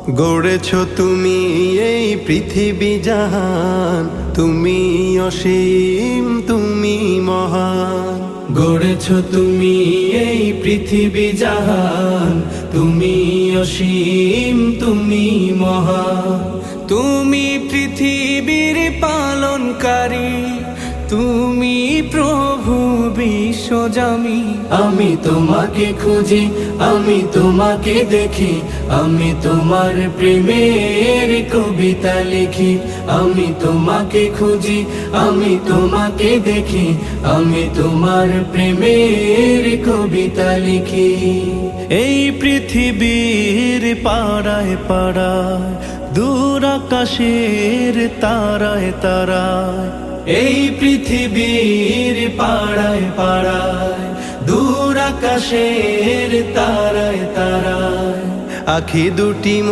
গড়েছ তুমি এই পৃথিবী জাহান, তুমি অসীম, তুমি মহান। গড়েছ তুমি এই পৃথিবী জাহান, তুমি অসীম, তুমি মহান। তুমি পৃথিবীর পালনকারী, তুমি প্রভু বিশ্বজামি। আমি তোমাকে খুঁজি, আমি তোমাকে দেখি, আমি তোমার প্রেমের কবিতা লিখি। আমি তোমাকে খুঁজি, আমি তোমাকে দেখি, আমি তোমার প্রেমের কবিতা লিখি। এই পৃথিবীর পাড়ায় পাড়ায়, দূর আকাশের তারায় তারায়। এই পৃথিবীর পাড়ায় পাড়ায়, দূর আকাশের তারায় তারায়। আখি দুটি